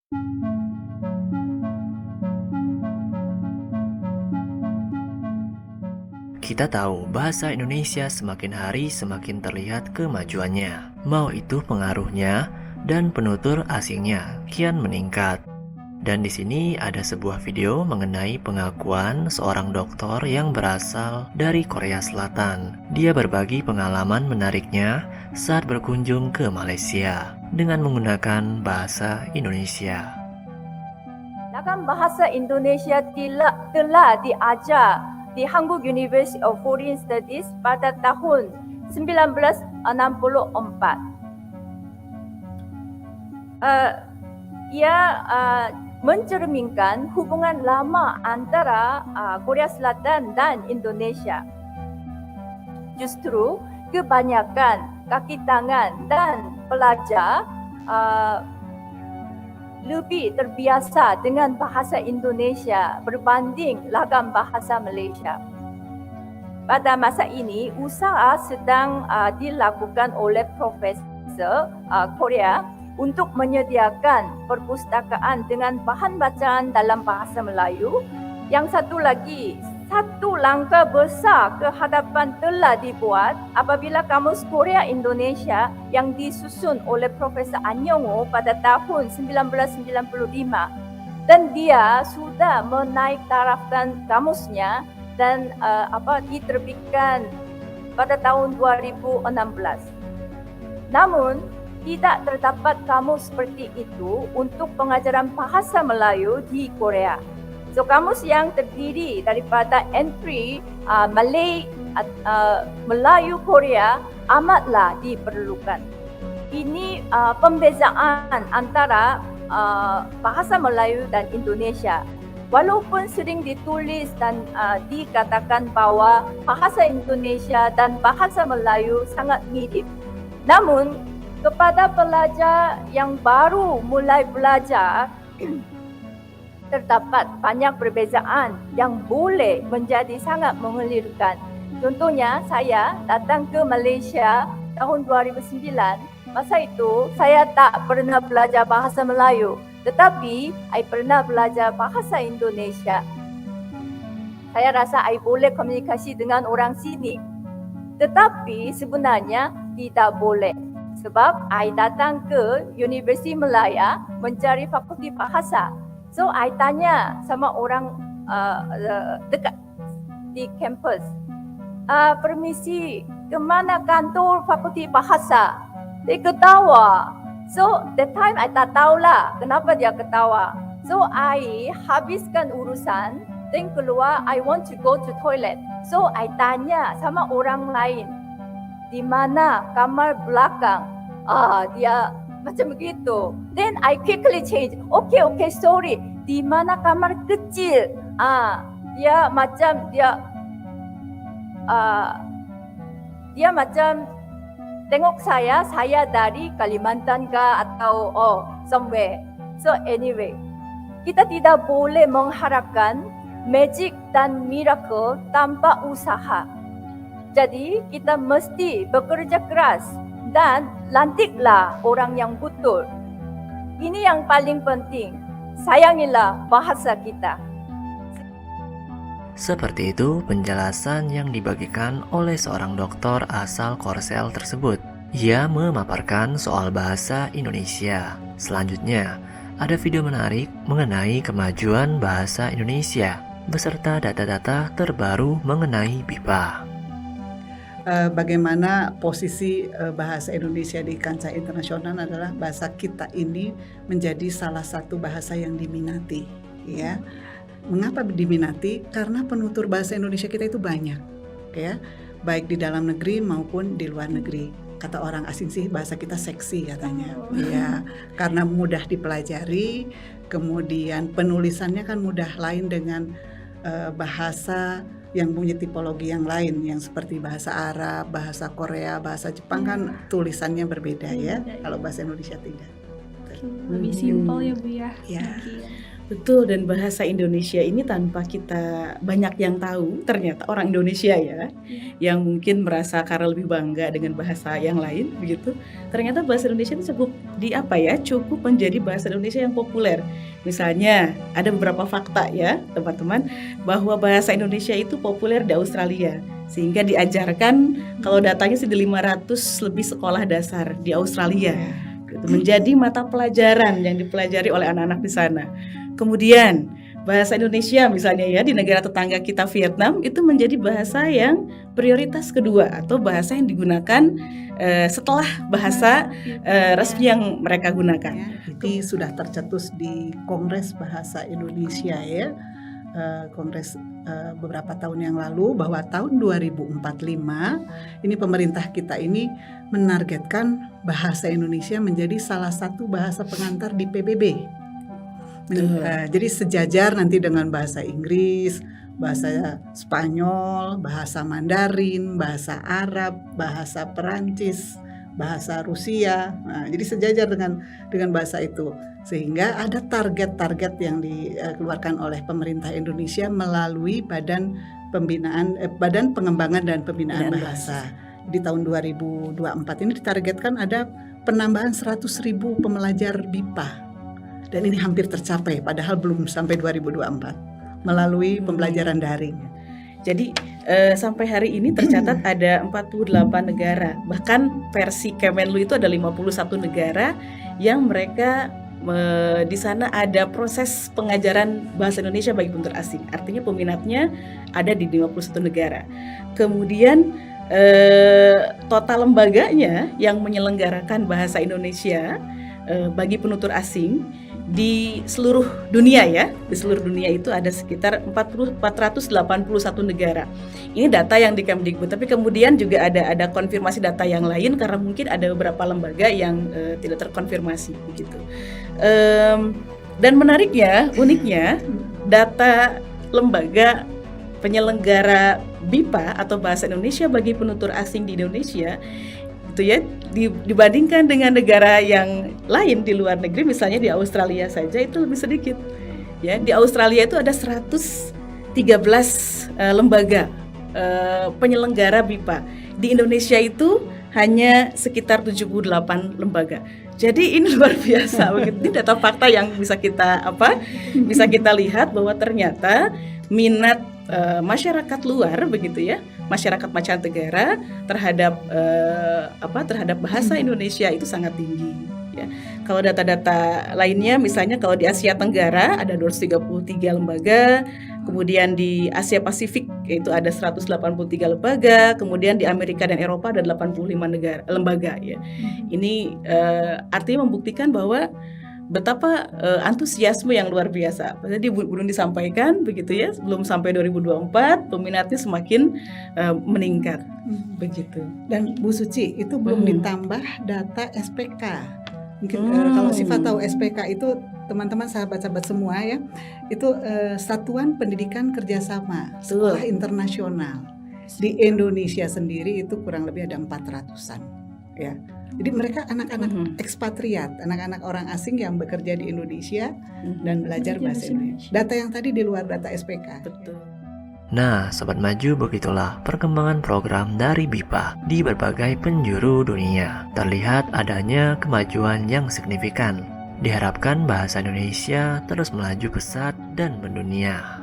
Kita tahu bahasa Indonesia semakin hari semakin terlihat kemajuannya. Mau itu pengaruhnya dan penutur asingnya kian meningkat. Dan di sini ada sebuah video mengenai pengakuan seorang dokter yang berasal dari Korea Selatan. Dia berbagi pengalaman menariknya saat berkunjung ke Malaysia dengan menggunakan bahasa Indonesia. Dalam bahasa Indonesia telah diajar di Hanguk University of Foreign Studies pada tahun 1964. Ia mencerminkan hubungan lama antara Korea Selatan dan Indonesia. Justru kebanyakan kaki tangan dan pelajar lebih terbiasa dengan bahasa Indonesia berbanding lagam bahasa Malaysia. Pada masa ini, usaha sedang dilakukan oleh Profesor Korea untuk menyediakan perpustakaan dengan bahan bacaan dalam bahasa Melayu. Yang satu lagi, satu langkah besar ke hadapan telah dibuat apabila Kamus Korea Indonesia yang disusun oleh Profesor An Yong-ho pada tahun 1995, dan dia sudah menaik tarafkan kamusnya dan diterbitkan pada tahun 2016. Namun tidak terdapat kamus seperti itu untuk pengajaran bahasa Melayu di Korea. So, kamus yang terdiri daripada entry Melayu Korea amatlah diperlukan. Ini pembezaan antara bahasa Melayu dan Indonesia. Walaupun sering ditulis dan dikatakan bahawa bahasa Indonesia dan bahasa Melayu sangat mirip. Namun, kepada pelajar yang baru mulai belajar, terdapat banyak perbezaan yang boleh menjadi sangat mengelirukan. Contohnya, saya datang ke Malaysia tahun 2009. Masa itu, saya tak pernah belajar bahasa Melayu, tetapi saya pernah belajar bahasa Indonesia. Saya rasa saya boleh komunikasi dengan orang sini. Tetapi sebenarnya tidak boleh. Sebab saya datang ke Universiti Malaya mencari fakulti bahasa. So, I tanya sama orang dekat di kampus, permisi, ke mana kantor fakulti bahasa? Dia ketawa. So, that time I tak tahulah kenapa dia ketawa. So, I habiskan urusan, then keluar, I want to go to toilet. So, I tanya sama orang lain, di mana kamar belakang? Dia macam begitu. Then I quickly change. Okay, sorry. Di mana kamar kecil? Dia macam tengok saya dari Kalimantan ke atau somewhere. So anyway, kita tidak boleh mengharapkan magic dan miracle tanpa usaha. Jadi kita mesti bekerja keras dan lantiklah orang yang betul. Ini yang paling penting. Sayangilah bahasa kita. Seperti itu penjelasan yang dibagikan oleh seorang dokter asal Korsel tersebut. Ia memaparkan soal bahasa Indonesia. Selanjutnya, ada video menarik mengenai kemajuan bahasa Indonesia beserta data-data terbaru mengenai BIPA. Bagaimana posisi bahasa Indonesia di kancah internasional adalah bahasa kita ini menjadi salah satu bahasa yang diminati, ya. Mengapa diminati? Karena penutur bahasa Indonesia kita itu banyak, ya, baik di dalam negeri maupun di luar negeri. Kata orang asing sih bahasa kita seksi katanya, ya, karena mudah dipelajari, kemudian penulisannya kan mudah, lain dengan bahasa yang punya tipologi yang lain, yang seperti bahasa Arab, bahasa Korea, bahasa Jepang kan tulisannya berbeda, ya. Kalau bahasa Indonesia tidak. gitu. Lebih simpel ya Bu ya. Ya. Mungkin. Betul, dan bahasa Indonesia ini tanpa kita banyak yang tahu, ternyata orang Indonesia ya, yang mungkin merasa karena lebih bangga dengan bahasa yang lain begitu. Ternyata bahasa Indonesia itu cukup menjadi bahasa Indonesia yang populer. Misalnya ada beberapa fakta ya teman-teman, bahwa bahasa Indonesia itu populer di Australia, sehingga diajarkan, kalau datanya sih di 500 lebih sekolah dasar di Australia. Gitu, menjadi mata pelajaran yang dipelajari oleh anak-anak di sana. Kemudian bahasa Indonesia misalnya ya di negara tetangga kita Vietnam itu menjadi bahasa yang prioritas kedua atau bahasa yang digunakan setelah bahasa resmi yang mereka gunakan. Ya, jadi sudah tercetus di Kongres Bahasa Indonesia ya, Kongres beberapa tahun yang lalu, bahwa tahun 2045 ini pemerintah kita ini menargetkan bahasa Indonesia menjadi salah satu bahasa pengantar di PBB. Jadi sejajar nanti dengan bahasa Inggris, bahasa Spanyol, bahasa Mandarin, bahasa Arab, bahasa Perancis, bahasa Rusia. Nah, jadi sejajar dengan bahasa itu, sehingga ada target-target yang dikeluarkan oleh pemerintah Indonesia melalui Badan Pengembangan dan Pembinaan Bahasa. Di tahun 2024 ini ditargetkan ada penambahan 100.000 pembelajar BIPA. Dan ini hampir tercapai, padahal belum sampai 2024 melalui pembelajaran daring. Jadi sampai hari ini tercatat ada 48 negara, bahkan versi Kemenlu itu ada 51 negara yang mereka di sana ada proses pengajaran bahasa Indonesia bagi penutur asing. Artinya peminatnya ada di 51 negara. Kemudian total lembaganya yang menyelenggarakan bahasa Indonesia bagi penutur asing di seluruh dunia ya, di seluruh dunia itu ada sekitar 481 negara. Ini data yang di Kemdikbud, tapi kemudian juga ada konfirmasi data yang lain karena mungkin ada beberapa lembaga yang tidak terkonfirmasi begitu. Dan menariknya, uniknya, data lembaga penyelenggara BIPA atau Bahasa Indonesia bagi penutur asing di Indonesia itu ya dibandingkan dengan negara yang lain di luar negeri, misalnya di Australia saja itu lebih sedikit. Ya, di Australia itu ada 113 lembaga penyelenggara BIPA. Di Indonesia itu hanya sekitar 78 lembaga. Jadi ini luar biasa begitu. Ini data fakta yang bisa kita lihat bahwa ternyata minat masyarakat luar begitu ya, masyarakat mancanegara terhadap bahasa Indonesia itu sangat tinggi ya. Kalau data-data lainnya misalnya kalau di Asia Tenggara ada 233 lembaga, kemudian di Asia Pasifik itu ada 183 lembaga, kemudian di Amerika dan Eropa ada 85 lembaga ya. Ini artinya membuktikan bahwa betapa antusiasme yang luar biasa. Jadi belum disampaikan begitu ya, belum sampai 2024 peminatnya semakin meningkat begitu. Dan Bu Suci itu belum ditambah data SPK. Mungkin kalau Siva tahu SPK itu teman-teman sahabat-sahabat semua ya, itu Satuan Pendidikan Kerjasama Sekolah Internasional. Di Indonesia sendiri itu kurang lebih ada 400-an ya. Jadi mereka anak-anak ekspatriat, anak-anak orang asing yang bekerja di Indonesia dan belajar bahasa Indonesia. Data yang tadi di luar data SPK. Betul. Nah, Sobat Maju, begitulah perkembangan program dari BIPA di berbagai penjuru dunia. Terlihat adanya kemajuan yang signifikan. Diharapkan bahasa Indonesia terus melaju pesat dan mendunia.